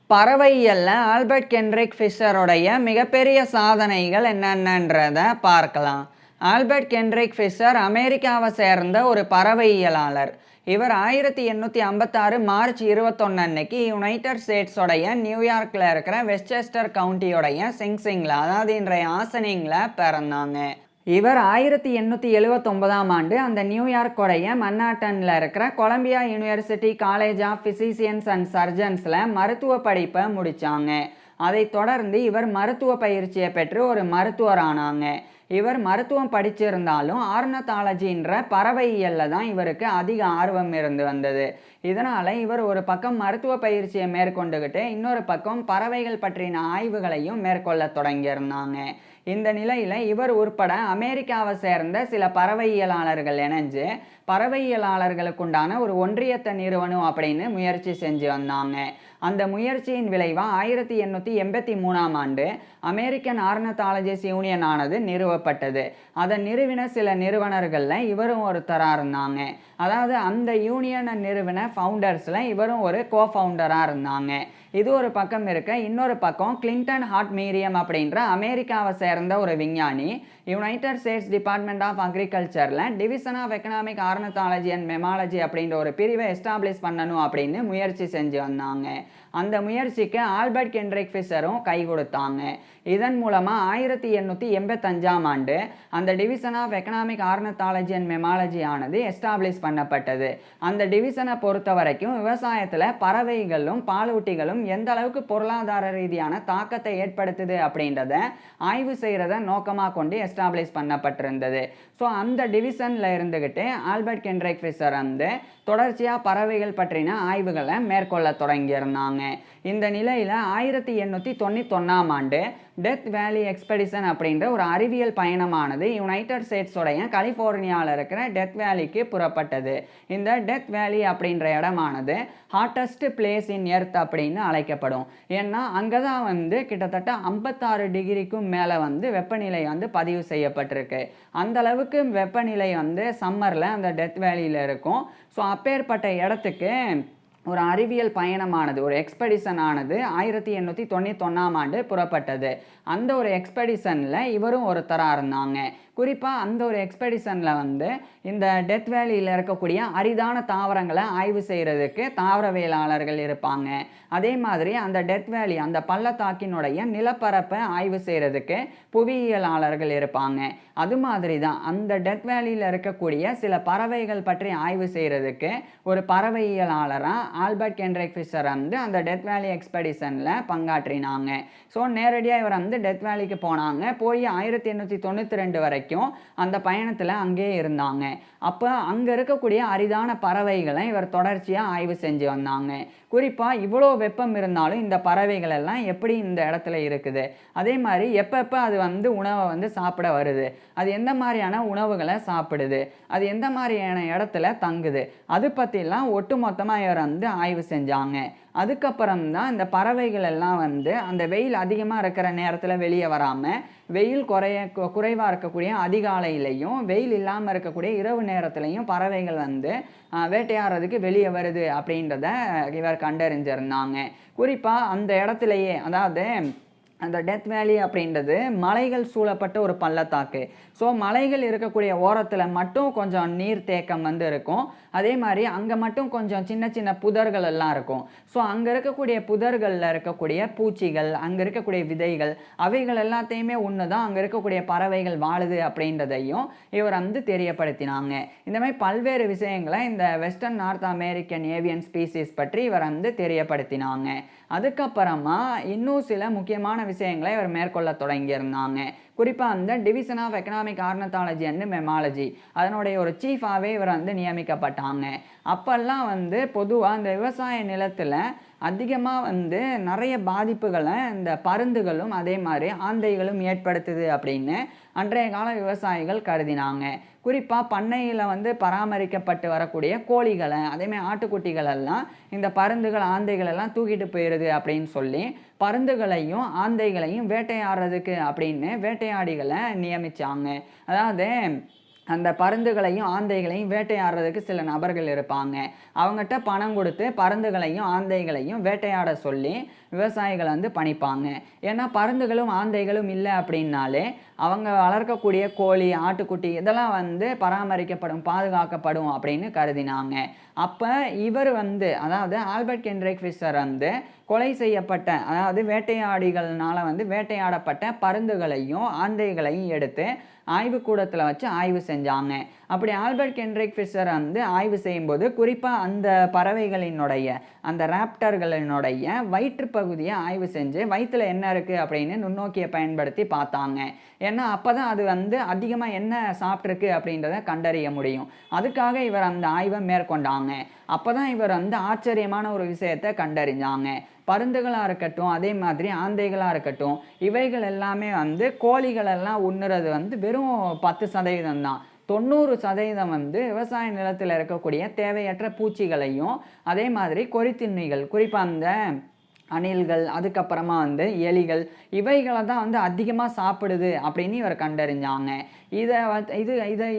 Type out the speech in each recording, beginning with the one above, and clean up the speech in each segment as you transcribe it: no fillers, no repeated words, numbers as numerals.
பறவையியல்ல Albert Kendrick ஃபிஷருடைய மிகப்பெரிய சாதனைகள் என்னென்னன்றத பார்க்கலாம். ஆல்பர்ட் கென்ட்ரிக் ஃபிஷர் அமெரிக்காவை சேர்ந்த ஒரு பறவையியலாளர். இவர் 1856 மார்ச் 21 அன்னைக்கு யுனைடெட் ஸ்டேட்ஸோடைய நியூயார்க்கில் இருக்கிற வெஸ்ட்செஸ்டர் கவுண்டியோடைய சிங்சிங்கில், அதாவது இன்றைய ஆசனிங்கில் பிறந்தாங்க. இவர் 1879ஆம் ஆண்டு அந்த நியூயார்க்கோடைய மன்னாட்டனில் இருக்கிற Columbia university college of physicians and சர்ஜன்ஸில் மருத்துவ படிப்பை முடித்தாங்க. அதை தொடர்ந்து இவர் மருத்துவ பயிற்சியை பெற்று ஒரு மருத்துவர் ஆனாங்க. இவர் மருத்துவம் படிச்சிருந்தாலும் ஆர்னத்தாலஜின்ற பறவையியலில் தான் இவருக்கு அதிக ஆர்வம் இருந்து வந்தது. இதனால் இவர் ஒரு பக்கம் மருத்துவ பயிற்சியை மேற்கொண்டுக்கிட்டு இன்னொரு பக்கம் பறவைகள் பற்றின ஆய்வுகளையும் மேற்கொள்ள தொடங்கியிருந்தாங்க. இந்த நிலையில் இவர் உட்பட அமெரிக்காவை சேர்ந்த சில பறவையியலாளர்கள் இணைஞ்சு பறவையியலாளர்களுக்குண்டான ஒரு ஒன்றியத்தை நிறுவனம் அப்படின்னு முயற்சி செஞ்சு வந்தாங்க. அந்த முயற்சியின் விளைவாக 1883ஆம் ஆண்டு அமெரிக்கன் ஆர்னத்தாலஜிஸ்ட் யூனியன் ஆனது நிறுவப்பட்டது. அதை நிறுவின சில நிறுவனர்களில் இவரும் ஒருத்தராக இருந்தாங்க. அதாவது அந்த யூனியனை நிறுவன ஃபவுண்டர்ஸில் இவரும் ஒரு கோஃபவுண்டராக இருந்தாங்க. இது ஒரு பக்கம் இருக்க, இன்னொரு பக்கம் கிளின்டன் ஹார்ட் மீரியம் அப்படின்ற அமெரிக்காவை சேர்ந்த ஒரு விஞ்ஞானி யுனைடெட் ஸ்டேட்ஸ் டிபார்ட்மெண்ட் ஆஃப் அக்ரிகல்ச்சரில் division of economic ornithology and mammalogy அப்படின்ற ஒரு பிரிவை எஸ்டாப்ளிஷ் பண்ணணும் அப்படின்னு முயற்சி செஞ்சு வந்தாங்க. அந்த முயற்சிக்கு ஆல்பர்ட் கென்ட்ரிக் ஃபிஷரும் கை கொடுத்தாங்க. இதன் மூலமாக 1885ஆம் ஆண்டு அந்த division of economic ornithology and mammalogy ஆனது எஸ்டாப்ளிஷ் பண்ணப்பட்டது. அந்த டிவிஷனை பொறுத்த வரைக்கும் விவசாயத்தில் பறவைகளும் பாலூட்டிகளும் எந்த அளவுக்கு பொருளாதார ரீதியான தாக்கத்தை ஏற்படுத்துது அப்படின்றத ஆய்வு செய்கிறத நோக்கமாக கொண்டு எஸ்டாப்ளிஷ் பண்ணப்பட்டிருந்தது. ஸோ அந்த டிவிஷனில் இருந்துக்கிட்டு ஆல்பர்ட் கென்ட்ரிக் ஃபிஷர் வந்து தொடர்ச்சியாக பறவைகள் பற்றின ஆய்வுகளை மேற்கொள்ள தொடங்கியிருந்தாங்க. இந்த நிலையில் 1891ஆம் ஆண்டு டெத் வேலி எக்ஸ்பெடிஷன் அப்படின்ற ஒரு அறிவியல் பயணமானது யுனைடெட் ஸ்டேட்ஸோடைய கலிஃபோர்னியாவில் இருக்கிற டெத் வேலிக்கு புறப்பட்டது. இந்த டெத் வேலி அப்படின்ற இடமானது ஹாட்டஸ்ட் பிளேஸ் இன் எர்த் அப்படின்னு அழைக்கப்படும். ஏன்னா அங்கே தான் வந்து கிட்டத்தட்ட 56 டிகிரிக்கும் மேலே வந்து வெப்பநிலை வந்து பதிவு செய்யப்பட்டிருக்கு. அந்த அளவுக்கு வெப்பநிலை வந்து சம்மரில் அந்த டெத் வேலியில் இருக்கும். ஸோ அப்பேற்பட்ட இடத்துக்கு ஒரு அறிவியல் பயணமானது, ஒரு எக்ஸ்பெடிஷன் ஆனது 1891ஆம் ஆண்டு புறப்பட்டது. அந்த ஒரு எக்ஸ்பெடிஷனில் இவரும் ஒருத்தராக இருந்தாங்க. குறிப்பாக அந்த ஒரு எக்ஸ்பெடிஷனில் வந்து இந்த டெத் வேலியில் இருக்கக்கூடிய அரிதான தாவரங்களை ஆய்வு செய்கிறதுக்கு தாவரவியலாளர்கள் இருப்பாங்க. அதே மாதிரி அந்த டெத் வேலி, அந்த பள்ளத்தாக்கினுடைய நிலப்பரப்பை ஆய்வு செய்கிறதுக்கு புவியியலாளர்கள் இருப்பாங்க. அது மாதிரி தான் அந்த டெத் வேலியில் இருக்கக்கூடிய சில பறவைகள் பற்றி ஆய்வு செய்கிறதுக்கு ஒரு பறவையியலாளராக ஆல்பர்ட் கென்ட்ரிக் ஃபிஷர் வந்து அந்த டெத் வேலி எக்ஸ்பெடிஷனில் பங்காற்றினாங்க. ஸோ நேரடியாக இவர் வந்து டெத் வேலிக்கு போனாங்க. போய் 1892 வரைக்கும் அந்த பயணத்தில் அங்கே இருந்தாங்க. அப்போ அங்கே இருக்கக்கூடிய அரிதான பறவைகளை இவர் தொடர்ச்சியாக ஆய்வு செஞ்சு வந்தாங்க. குறிப்பாக இவ்வளோ வெப்பம் இருந்தாலும் இந்த பறவைகள் எல்லாம் எப்படி இந்த இடத்துல இருக்குது, அதே மாதிரி எப்பப்போ அது வந்து உணவை வந்து சாப்பிட வருது, அது எந்த மாதிரியான உணவுகளை சாப்பிடுது, அது எந்த மாதிரியான இடத்துல தங்குது, அது பற்றிலாம் ஒட்டு மொத்தமாக இவர் வந்து ஆய்வு செஞ்சாங்க. அதுக்கப்புறம் தான் இந்த பறவைகள் எல்லாம் வந்து அந்த வெயில் அதிகமாக இருக்கிற நேரத்தில் வெளியே வராமல் வெயில் குறைவாக இருக்கக்கூடிய அதிகாலையிலையும் வெயில் இல்லாமல் இருக்கக்கூடிய இரவு நேரத்துலையும் பறவைகள் வந்து வேட்டையாடுறதுக்கு வெளியே வருது அப்படின்றத இவர் கண்டறிஞ்சிருந்தாங்க. குறிப்பாக அந்த இடத்துலையே, அதாவது அந்த டெத் வேலி அப்படின்றது மலைகள் சூழப்பட்ட ஒரு பள்ளத்தாக்கு. ஸோ மலைகள் இருக்கக்கூடிய ஓரத்தில் மட்டும் கொஞ்சம் நீர் தேக்கம் வந்து இருக்கும். அதே மாதிரி அங்கே மட்டும் கொஞ்சம் சின்ன சின்ன புதர்கள் எல்லாம் இருக்கும். ஸோ அங்கே இருக்கக்கூடிய புதர்களில் இருக்கக்கூடிய பூச்சிகள், அங்கே இருக்கக்கூடிய விதைகள், அவைகள் எல்லாத்தையுமே ஒன்று தான் அங்கே இருக்கக்கூடிய பறவைகள் வாழுது அப்படின்றதையும் இவர் வந்து தெரியப்படுத்தினாங்க. இந்த மாதிரி பல்வேறு விஷயங்களை இந்த western north American avian species பற்றி இவர் வந்து தெரியப்படுத்தினாங்க. அதுக்கப்புறமா இன்னும் சில முக்கியமான விஷயங்களை இவர் மேற்கொள்ள தொடங்கியிருந்தாங்க. குறிப்பாக அந்த division of economic ornithology and mammalogy அதனுடைய ஒரு சீஃபாகவே இவர் வந்து நியமிக்கப்பட்டாங்க. அப்போல்லாம் வந்து பொதுவாக இந்த விவசாய நிலத்தில் அதிகமாக வந்து நிறைய பாதிப்புகளை இந்த பருந்துகளும் அதே மாதிரி ஆந்தைகளும் ஏற்படுத்துது அப்படின்னு அன்றைய கால விவசாயிகள் கருதினாங்க. குறிப்பாக பண்ணையில் வந்து பராமரிக்கப்பட்டு வரக்கூடிய கோழிகளை, அதேமாதிரி ஆட்டுக்குட்டிகள் எல்லாம் இந்த பருந்துகள் ஆந்தைகள் எல்லாம் தூக்கிட்டு போயிடுது அப்படின்னு சொல்லி பருந்துகளையும் ஆந்தைகளையும் வேட்டையாடுறதுக்கு அப்படின்னு வேட்டையாடிகளை நியமித்தாங்க. அதாவது அந்த பருந்துகளையும் ஆந்தைகளையும் வேட்டையாடுறதுக்கு சில நபர்கள் இருப்பாங்க. அவங்ககிட்ட பணம் கொடுத்து பருந்துகளையும் ஆந்தைகளையும் வேட்டையாட சொல்லி விவசாயிகள் வந்து பணிப்பாங்க. ஏன்னா பருந்துகளும் ஆந்தைகளும் இல்லை அப்படின்னாலே அவங்க வளர்க்கக்கூடிய கோழி, ஆட்டுக்குட்டி இதெல்லாம் வந்து பராமரிக்கப்படும், பாதுகாக்கப்படும் அப்படின்னு கருதினாங்க. அப்போ இவர் வந்து, அதாவது ஆல்பர்ட் ஹென்ரிக் ஃபிஷர் வந்து கொலை செய்யப்பட்ட, அதாவது வேட்டையாடிகள்னால வந்து வேட்டையாடப்பட்ட பருந்துகளையும் ஆந்தைகளையும் எடுத்து ஆய்வுக்கூடத்தில் வச்சு ஆய்வு செஞ்சாங்க. அப்படி ஆல்பர்ட் ஹென்ரிக் ஃபிஷர் வந்து ஆய்வு செய்யும்போது குறிப்பாக அந்த பறவைகளினுடைய, அந்த ராப்டர்களினுடைய வயிற்று பகுதியை ஆய்வு செஞ்சு வயிற்றில் என்ன இருக்குது அப்படின்னு நுண்ணோக்கியை பயன்படுத்தி பார்த்தாங்க. ஏன்னா அப்போ தான் அது வந்து அதிகமாக என்ன சாப்பிட்ருக்கு அப்படின்றத கண்டறிய முடியும். அதுக்காக இவர் அந்த ஆய்வை மேற்கொண்டாங்க. அப்போ தான் இவர் வந்து ஆச்சரியமான ஒரு விஷயத்தை கண்டறிஞ்சாங்க. பருந்துகளாக இருக்கட்டும், அதே மாதிரி ஆந்தைகளாக இருக்கட்டும், இவைகள் எல்லாமே வந்து கோழிகளெல்லாம் உண்ணுறது வந்து வெறும் 10% தான். 90% வந்து விவசாய நிலத்தில் இருக்கக்கூடிய தேவையற்ற பூச்சிகளையும் அதே மாதிரி கொறித்துண்ணிகள், குறிப்பாக அந்த அணில்கள், அதுக்கப்புறமா வந்து எலிகள், இவைகளை தான் வந்து அதிகமாக சாப்பிடுது அப்படின்னு இவர் கண்டறிஞ்சாங்க. இதை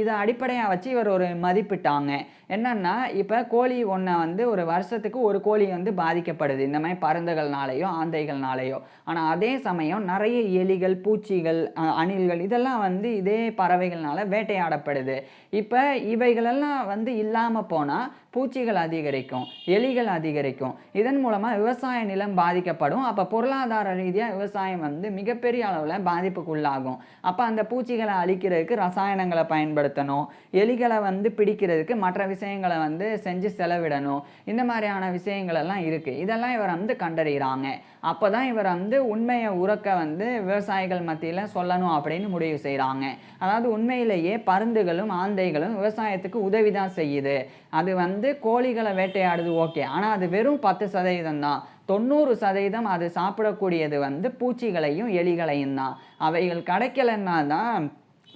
இதை அடிப்படையாக வச்சு இவர் ஒரு மதிப்பிட்டாங்க. என்னன்னா, இப்போ கோழி ஒன்றை வந்து ஒரு வருஷத்துக்கு ஒரு கோழி வந்து பாதிக்கப்படுது இந்த மாதிரி பருந்துகள்னாலேயோ ஆந்தைகள்னாலேயோ. ஆனால் அதே சமயம் நிறைய எலிகள், பூச்சிகள், அணில்கள் இதெல்லாம் வந்து இதே பறவைகள்னால வேட்டையாடப்படுது. இப்போ இவைகளெல்லாம் வந்து இல்லாமல் போனால் பூச்சிகள் அதிகரிக்கும், எலிகள் அதிகரிக்கும். இதன் மூலமாக விவசாய நிலம் பாதிக்கப்படும். அப்போ பொருளாதார ரீதியாக விவசாயம் வந்து மிகப்பெரிய அளவில் பாதிப்புக்குள்ளாகும். அப்போ அந்த பூச்சிகளை அழிக்கிறதுக்கு ரசாயனங்களை பயன்படுத்தணும், எலிகளை வந்து பிடிக்கிறதுக்கு மற்ற விஷயங்களை வந்து செஞ்சு செலவிடணும். இந்த மாதிரியான விஷயங்கள் எல்லாம் இருக்குது. இதெல்லாம் இவர் வந்து கண்டறிகிறாங்க. அப்போ தான் இவர் வந்து உண்மையை உறக்க வந்து விவசாயிகள் மத்தியில் சொல்லணும் அப்படின்னு முடிவு செய்கிறாங்க. அதாவது உண்மையிலேயே பருந்துகளும் ஆந்தைகளும் விவசாயத்துக்கு உதவி தான் செய்யுது. அது வந்து கோழிகளை வேட்டையாடுது ஓகே, ஆனால் அது வெறும் 10% தான். 90% அது சாப்பிடக்கூடியது வந்து பூச்சிகளையும் எலிகளையும் தான். அவைகள் கிடைக்கலன்னா தான்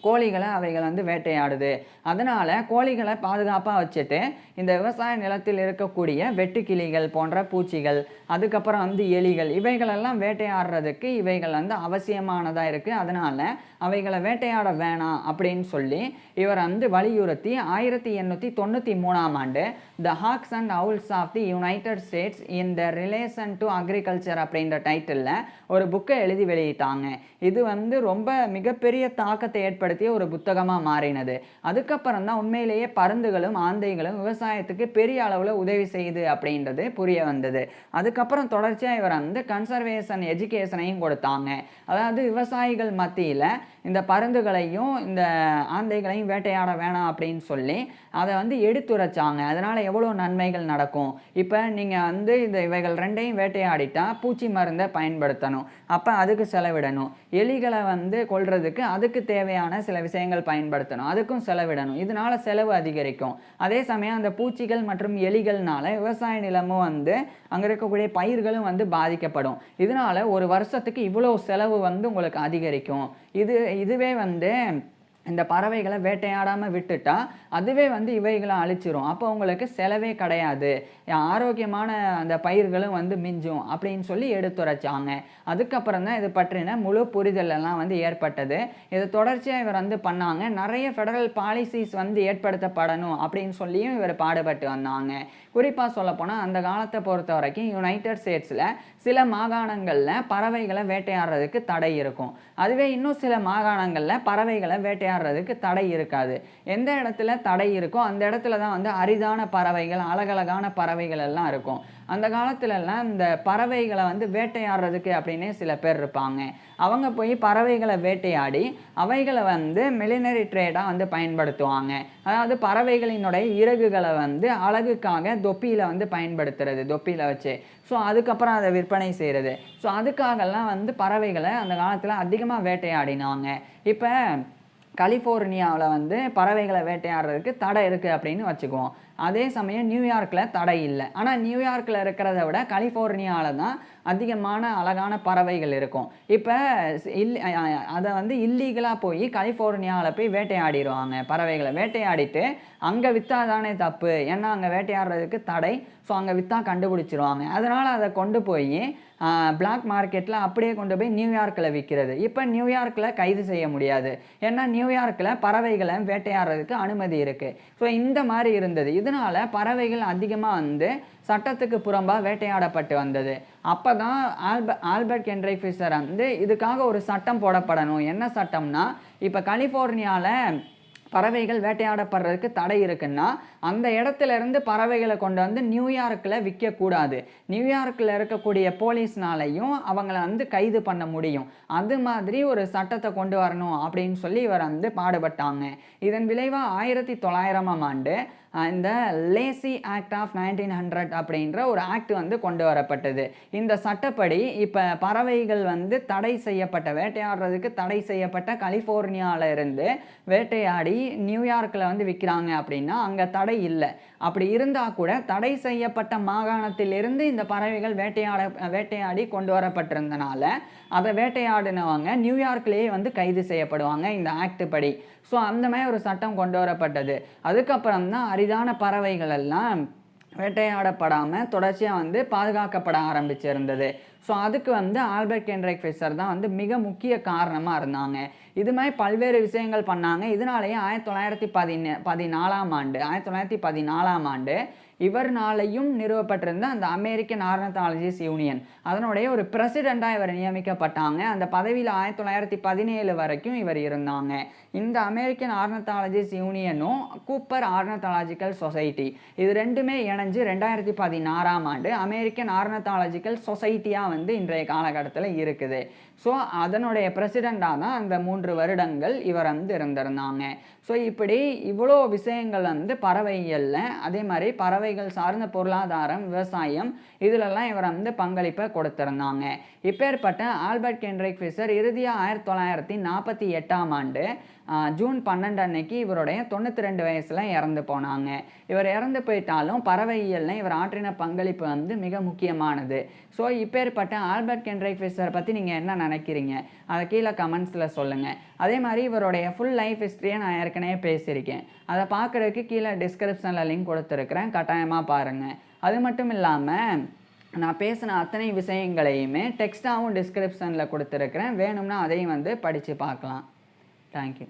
கோழிகளை அவைகள் வந்து வேட்டையாடுது. அதனால் கோழிகளை பாதுகாப்பாக வச்சுட்டு இந்த விவசாய நிலத்தில் இருக்கக்கூடிய வெட்டுக்கிளிகள் போன்ற பூச்சிகள், அதுக்கப்புறம் வந்து எலிகள், இவைகளெல்லாம் வேட்டையாடுறதுக்கு இவைகள் வந்து அவசியமானதாக இருக்குது. அதனால் அவைகளை வேட்டையாட வேணாம் அப்படின்னு சொல்லி இவர் வந்து வலியுறுத்தி 1893ஆம் ஆண்டு the hawks and owls of the United States in the relation to agriculture அப்படின்ற டைட்டிலில் ஒரு புக்கை எழுதி வெளியிட்டாங்க. இது வந்து ரொம்ப மிகப்பெரிய தாக்கத்தை ஏற்படுத்திய ஒரு புத்தகமாக மாறினது. அதுக்கப்புறம் தான் உண்மையிலேயே பருந்துகளும் ஆந்தைகளும் விவசாயத்துக்கு பெரிய அளவில் உதவி செய்யுது அப்படின்றது புரிய வந்தது. அதுக்கப்புறம் தொடர்ச்சியாக இவர் வந்து கன்சர்வேஷன் எஜுகேஷனையும் கொடுத்தாங்க. அதாவது விவசாயிகள் மத்தியில் இந்த பருந்துகளையும் இந்த ஆந்தைகளையும் வேட்டையாட வேணாம் அப்படின்னு சொல்லி அதை வந்து எடுத்துரைச்சாங்க. அதனால் எவ்வளோ நன்மைகள் நடக்கும். இப்போ நீங்கள் வந்து இந்த இவைகள் ரெண்டையும் வேட்டையாடிட்டா பூச்சி மருந்தை பயன்படுத்தணும், அப்போ அதுக்கு செலவிடணும். எலிகளை வந்து கொல்றதுக்கு அதுக்கு தேவையான சில விஷயங்கள் பயன்படுத்தணும், அதுக்கும் செலவிடணும். இதனால செலவு அதிகரிக்கும். அதே சமயம் அந்த பூச்சிகள் மற்றும் எலிகள்னால விவசாய நிலமும் வந்து அங்கே இருக்கக்கூடிய பயிர்களும் வந்து பாதிக்கப்படும். இதனால ஒரு வருஷத்துக்கு இவ்வளோ செலவு வந்து உங்களுக்கு அதிகரிக்கும். இதுவே வந்து இந்த பறவைகளை வேட்டையாடாமல் விட்டுட்டா அதுவே வந்து இவைகளை அழிச்சிரும். அப்போ உங்களுக்கு செலவே கிடையாது, ஆரோக்கியமான அந்த பயிர்களும் வந்து மிஞ்சும் அப்படின்னு சொல்லி எடுத்துரைச்சாங்க. அதுக்கப்புறம் தான் இது பற்றின முழு புரிதல் எல்லாம் வந்து ஏற்பட்டது. இதை தொடர்ச்சியாக இவர் வந்து பண்ணாங்க. நிறைய ஃபெடரல் பாலிசிஸ் வந்து ஏற்படுத்தப்படணும் அப்படின்னு சொல்லியும் இவர் பாடுபட்டு வந்தாங்க. குறிப்பாக சொல்லப்போனால் அந்த காலத்தை பொறுத்த வரைக்கும் யுனைடெட் ஸ்டேட்ஸில் சில மாகாணங்களில் பறவைகளை வேட்டையாடுறதுக்கு தடை இருக்கும். அதுவே இன்னும் சில மாகாணங்களில் பறவைகளை வேட்டையாடுறதுக்கு தடை இருக்காது. எந்த இடத்துல தடை இருக்கோ அந்த இடத்துல தான் வந்து அரிதான பறவைகள், அழகழகான பறவைகள் எல்லாம் இருக்கும். அந்த காலத்துலலாம் இந்த பறவைகளை வந்து வேட்டையாடுறதுக்கு அப்படின்னே சில பேர் இருப்பாங்க. அவங்க போய் பறவைகளை வேட்டையாடி அவைகளை வந்து மிலினரி ட்ரேடாக வந்து பயன்படுத்துவாங்க. அதாவது பறவைகளினுடைய இறகுகளை வந்து அழகுக்காக தொப்பியில் வந்து பயன்படுத்துறது, தொப்பியில் வச்சு. ஸோ அதுக்கப்புறம் அதை விற்பனை செய்கிறது. ஸோ அதுக்காகலாம் வந்து பறவைகளை அந்த காலத்தில் அதிகமாக வேட்டையாடினாங்க. இப்போ கலிஃபோர்னியாவில் வந்து பறவைகளை வேட்டையாடுறதுக்கு தடை இருக்குது அப்படின்னு வச்சுக்குவோம். அதே சமயம் நியூயார்க்கில் தடை இல்லை. ஆனால் நியூயார்க்கில் இருக்கிறத விட கலிஃபோர்னியாவில் தான் அதிகமான அழகான பறவைகள் இருக்கும். இப்போ அதை வந்து இல்லீகலாக போய் கலிஃபோர்னியாவில் போய் வேட்டையாடிடுவாங்க. பறவைகளை வேட்டையாடிட்டு அங்கே விற்றா தானே தப்பு, ஏன்னா அங்கே வேட்டையாடுறதுக்கு தடை. ஸோ அங்கே விற்றா கண்டுபிடிச்சிருவாங்க. அதனால் அதை கொண்டு போய் பிளாக் மார்க்கெட்டில் அப்படியே கொண்டு போய் நியூயார்க்கில் விற்கிறது. இப்போ நியூயார்க்கில் கைது செய்ய முடியாது. ஏன்னா நியூயார்க்கில் பறவைகளை வேட்டையாடுறதுக்கு அனுமதி இருக்குது. ஸோ இந்த மாதிரி இருந்தது. இதனால பறவைகள் அதிகமாக வந்து சட்டத்துக்கு புறம்பாக வேட்டையாடப்பட்டு வந்தது. அப்போ தான் ஆல்பர்ட் ஹென்ரி ஃபிஷர் வந்து இதுக்காக ஒரு சட்டம் போடப்படணும். என்ன சட்டம்னா, இப்போ கலிஃபோர்னியாவில் பறவைகள் வேட்டையாடப்படுறதுக்கு தடை இருக்குன்னா அந்த இடத்துல இருந்து பறவைகளை கொண்டு வந்து நியூயார்க்கில் விற்கக்கூடாது. நியூயார்க்கில் இருக்கக்கூடிய போலீஸ்னாலையும் அவங்கள வந்து கைது பண்ண முடியும். அது மாதிரி ஒரு சட்டத்தை கொண்டு வரணும் அப்படின்னு சொல்லி இவர் வந்து பாடுபட்டாங்க. இதன் விளைவாக 1900ஆம் ஆண்டு இந்த லேசி ஆக்ட் ஆஃப் 1900 அப்படின்ற ஒரு ஆக்ட் வந்து கொண்டு வரப்பட்டது. இந்த சட்டப்படி இப்போ பறவைகள் வந்து தடை செய்யப்பட்ட வேட்டையாடுறதுக்கு தடை செய்யப்பட்ட கலிஃபோர்னியாவில் இருந்து வேட்டையாடி நியூயார்க்கில் வந்து விற்கிறாங்க அப்படின்னா அங்கே தடை இல்லை. அப்படி இருந்தால் கூட தடை செய்யப்பட்ட மாகாணத்திலிருந்து இந்த பறவைகள் வேட்டையாடி கொண்டு வரப்பட்டிருந்தனால அதை வேட்டையாடினவங்க நியூயார்க்லேயே வந்து கைது செய்யப்படுவாங்க இந்த ஆக்ட் படி. ஸோ அந்த மாதிரி ஒரு சட்டம் கொண்டு வரப்பட்டது. அதுக்கப்புறம் தான் அரிதான பறவைகள் எல்லாம் வேட்டையாடப்படாமல் தொடர்ச்சியாக வந்து பாதுகாக்கப்பட ஆரம்பிச்சிருந்தது. ஸோ அதுக்கு வந்து ஆல்பர்ட் ஹென்ரி ஃபிஷர் தான் வந்து மிக முக்கிய காரணமாக இருந்தாங்க. இது மாதிரி பல்வேறு விஷயங்கள் பண்ணாங்க. இதனாலேயே 1914ஆம் ஆண்டு இவர்னாலையும் நிறுவப்பட்டிருந்த அந்த அமெரிக்கன் ஆர்னத்தாலஜிஸ்ட் யூனியன் அதனுடைய ஒரு பிரசிடெண்ட்டாக இவர் நியமிக்கப்பட்டாங்க. அந்த பதவியில் 1917 வரைக்கும் இவர் இருந்தாங்க. இந்த American ornithologist யூனியனும் Cooper ornithological society இது ரெண்டுமே இணைஞ்சு 2016ஆம் ஆண்டு அமெரிக்கன் ஆர்னத்தாலஜிக்கல் சொசைட்டியாக வந்து இன்றைய காலகட்டத்தில் இருக்குது. ஸோ அதனுடைய பிரசிடெண்ட்டாக தான் அந்த 3 வருடங்கள் இவர் வந்து இருந்திருந்தாங்க. ஸோ இப்படி இவ்வளோ விஷயங்கள் வந்து பறவைகளில், அதே மாதிரி பறவைகள் சார்ந்த பொருளாதாரம், விவசாயம் இதிலெல்லாம் இவர் வந்து பங்களிப்பை கொடுத்திருந்தாங்க. இப்பேற்பட்ட ஆல்பர்ட் ஹென்ரி ஃபிஷர் இறுதியாக 1948ஆம் ஆண்டு ஜூன் 12 அன்னைக்கு இவருடைய 92 வயசில் இறந்து போனாங்க. இவர் இறந்து போயிட்டாலும் பறவையியல்ல இவர் ஆற்றின பங்களிப்பு வந்து மிக முக்கியமானது. ஸோ இப்பேற்பட்ட ஆல்பர்ட் ஹென்ரி ஃபிஷர் பற்றி நீங்கள் என்ன நினைக்கிறீங்க? அதை கீழே கமெண்ட்ஸில் சொல்லுங்கள். அதே மாதிரி இவருடைய ஃபுல் லைஃப் ஹிஸ்ட்ரியை நான் ஏற்கனவே பேசியிருக்கேன். அதை பார்க்குறதுக்கு கீழே டிஸ்கிரிப்ஷனில் லிங்க் கொடுத்துருக்குறேன், கட்டாயமாக பாருங்கள். அது மட்டும் இல்லாமல் நான் பேசின அத்தனை விஷயங்களையுமே டெக்ஸ்ட்டாகவும் டிஸ்கிரிப்ஷனில் கொடுத்துருக்குறேன். வேணும்னா அதையும் வந்து படித்து பார்க்கலாம். தேங்க்யூ.